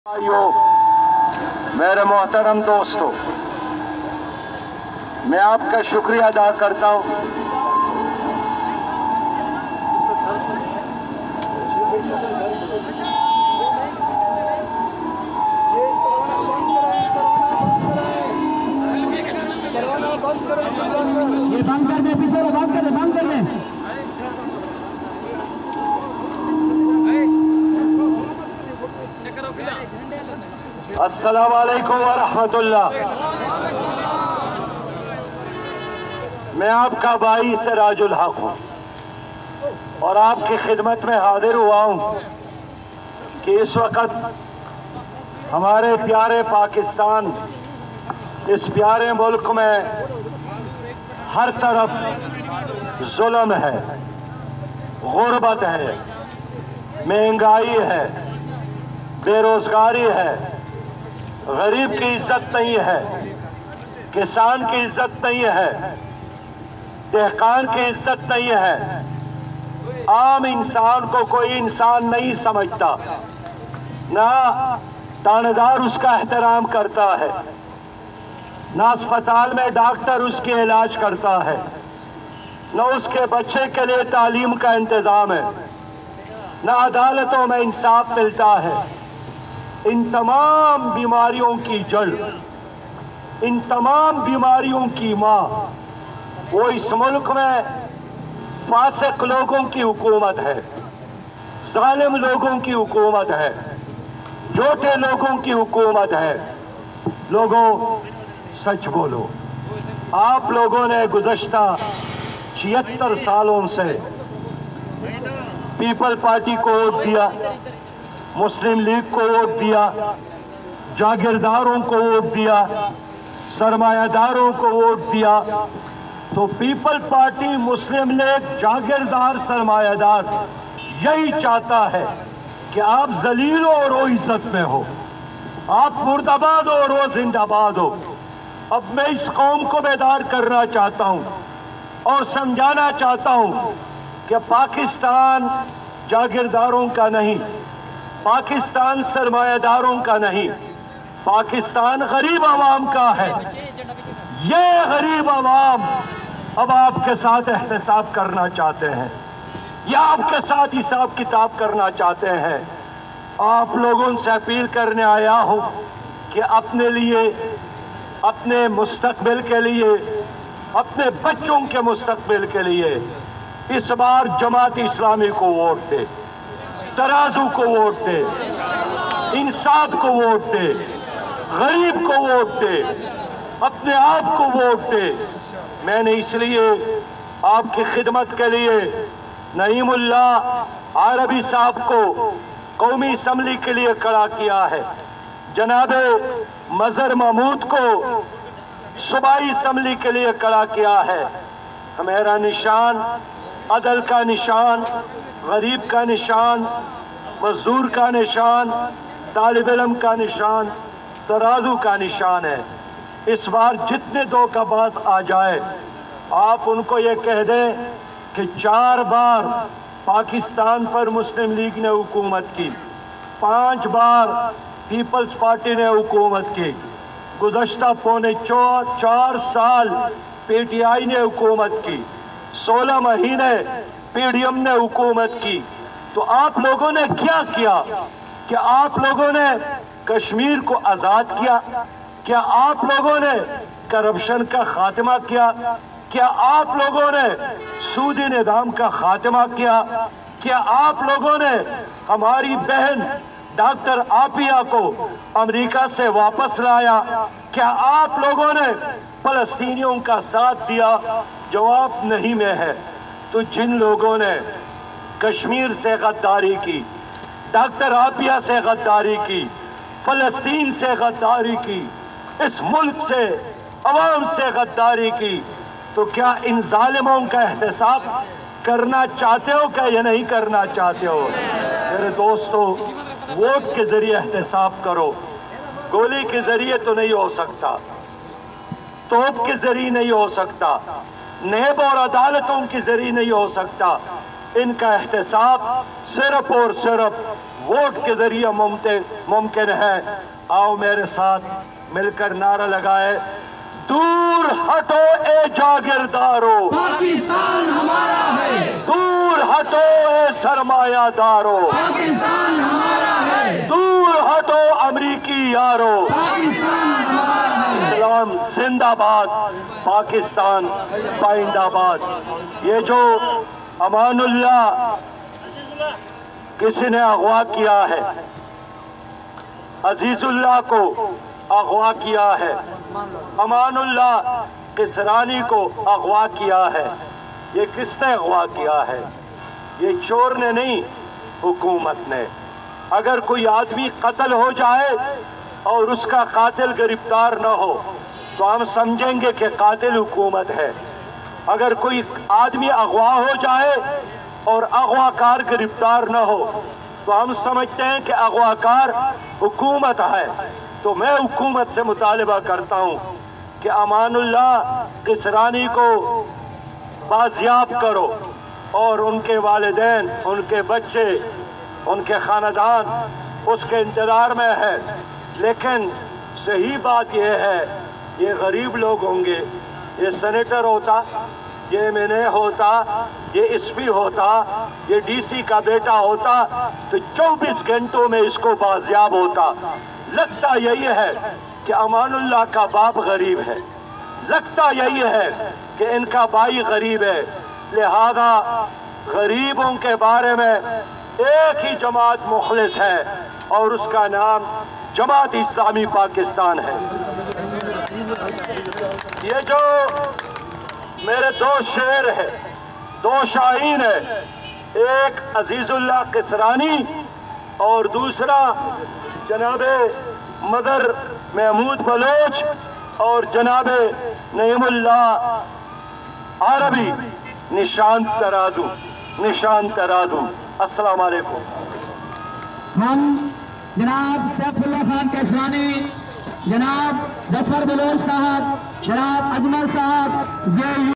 भाइयों, मेरे मोहतरम दोस्तों, मैं आपका शुक्रिया अदा करता हूँ। ये बंद कर दे, पीछे वो बंद कर दे, बंद कर दे। अस्सलाम वालेकुम व रहमतुल्लाह। मैं आपका भाई सिराजुल हक हूँ और आपकी खिदमत में हाजिर हुआ हूँ कि इस वक्त हमारे प्यारे पाकिस्तान, इस प्यारे मुल्क में हर तरफ जुल्म है, गुर्बत है, महंगाई है, बेरोजगारी है, गरीब की इज्जत नहीं है, किसान की इज्जत नहीं है, देहकान की इज्जत नहीं है, आम इंसान को कोई इंसान नहीं समझता, ना थानेदार उसका एहतराम करता है, ना अस्पताल में डॉक्टर उसके इलाज करता है, ना उसके बच्चे के लिए तालीम का इंतजाम है, ना अदालतों में इंसाफ मिलता है। इन तमाम बीमारियों की जड़, इन तमाम बीमारियों की माँ वो इस मुल्क में फासिक लोगों की हुकूमत है, जालिम लोगों की हुकूमत है, झूठे लोगों की हुकूमत है। लोगों, सच बोलो, आप लोगों ने गुज़श्ता 76 सालों से पीपल पार्टी को वोट दिया, मुस्लिम लीग को वोट दिया, जागीरदारों को वोट दिया, सरमायादारों को वोट दिया। तो पीपल पार्टी, मुस्लिम लीग, जागीरदार, सरमायादार यही चाहता है कि आप जलील हो और वो इज्जत में हो, आप मुर्दाबाद हो और वो जिंदाबाद हो। अब मैं इस कौम को बेदार करना चाहता हूँ और समझाना चाहता हूँ कि पाकिस्तान जागीरदारों का नहीं, पाकिस्तान सरमायादारों का नहीं, पाकिस्तान गरीब आवाम का है। ये गरीब आवाम अब आपके साथ एहतसाब करना चाहते हैं, या आपके साथ हिसाब किताब करना चाहते हैं। आप लोगों से अपील करने आया हूँ कि अपने लिए, अपने मुस्तकबिल के लिए, अपने बच्चों के मुस्तकबिल के लिए इस बार जमात इस्लामी को वोट दे, तराजू को वोट दे, इंसाफ को वोट दे, गरीब को वोट दे, अपने आप को वोट दे। मैंने इसलिए आपकी खिदमत के लिए नईमुल्लाह आरबी साहब को कौमी असम्बली के लिए खड़ा किया है, जनाबे मजहर महमूद को सूबाई असम्बली के लिए खड़ा किया है। हमारा निशान अदल का निशान, गरीब का निशान, मजदूर का निशान, तालिब इल्म का निशान, तराजू का निशान है। इस बार जितने धोखाबाज आ जाए, आप उनको ये कह दें कि 4 बार पाकिस्तान पर मुस्लिम लीग ने हुकूमत की, 5 बार पीपल्स पार्टी ने हुकूमत की, गुज़श्ता पौने 4 साल पीटीआई ने हुकूमत की, 16 महीने पीडीएम ने हुकूमत की। तो आप लोगों ने क्या किया? क्या आप लोगों ने कश्मीर को आज़ाद किया? क्या आप लोगों ने करप्शन का खात्मा किया? क्या आप लोगों ने सूदी निज़ाम का खात्मा किया? क्या आप लोगों ने हमारी बहन डॉक्टर आपिया को अमेरिका से वापस लाया? क्या आप लोगों ने फ़लस्तीनियों का साथ दिया? जवाब नहीं में है। तो जिन लोगों ने कश्मीर से गद्दारी की, डॉक्टर आपिया से गद्दारी की, फ़लस्तीन से गद्दारी की, इस मुल्क से, अवाम से गद्दारी की, तो क्या इन जालिमों का एहतसाब करना चाहते हो क्या या नहीं करना चाहते हो? मेरे दोस्तों, वोट के जरिए एहतसाब करो, गोली के जरिए तो नहीं हो सकता, तोप के जरिए नहीं हो सकता, नेब और अदालतों के जरिए नहीं हो सकता। इनका एहतसाब सिर्फ और सिर्फ वोट के जरिए मुमकिन है। आओ मेरे साथ मिलकर नारा लगाए, दूर हटो ए जागीरदारो, पाकिस्तान हमारा है, दूर हटो ए सरमायादारो, पाकिस्तान हमारा है, दूर हटो अमरीकी यारो, पाकिस्तान हमारा है। इस्लाम जिंदाबाद, पाकिस्तान पाइंदाबाद। ये जो अमानुल्लाह किसी ने अगवा किया है, अजीजुल्लाह को अगवा किया है, अमानुल्लाह किसरानी को अगवा किया है, ये किसने अगवा किया है? ये चोर ने नहीं, हुकूमत ने। अगर कोई आदमी कत्ल हो जाए और उसका कातिल गिरफ्तार न हो तो हम समझेंगे कि कातिल हुकूमत है। अगर कोई आदमी अगवा हो जाए और अगवाकार गिरफ्तार न हो तो हम समझते हैं कि अगवाकार हुकूमत है। तो मैं हुकूमत से मुतालिबा करता हूँ कि अमानुल्लाह किसरानी को बाजियाब करो और उनके वालिदैन, उनके बच्चे, उनके खानदान उसके इंतज़ार में है। लेकिन सही बात यह है, ये गरीब लोग होंगे, ये सेनेटर होता, ये एमएनए होता, ये एसपी होता, ये डीसी का बेटा होता तो 24 घंटों में इसको बाजियाब होता। लगता यही है कि अमानुल्लाह का बाप गरीब है, लगता यही है कि इनका भाई गरीब है। लिहाजा गरीबों के बारे में एक ही जमात मुखलिस है और उसका नाम जमात इस्लामी पाकिस्तान है। ये जो मेरे दो शेर है, दो शाहीन है, एक अजीजुल्लाह किसरानी और दूसरा जनाबे मदर महमूद बलोच और जनाबे नईमुल्लाह अरबी निशान तरादू। अस्सलाम वालेकुम। हम जनाब सैफुल्लाह खान किसरानी, जनाब जफर बलोच साहब, जनाब अजमल साहब,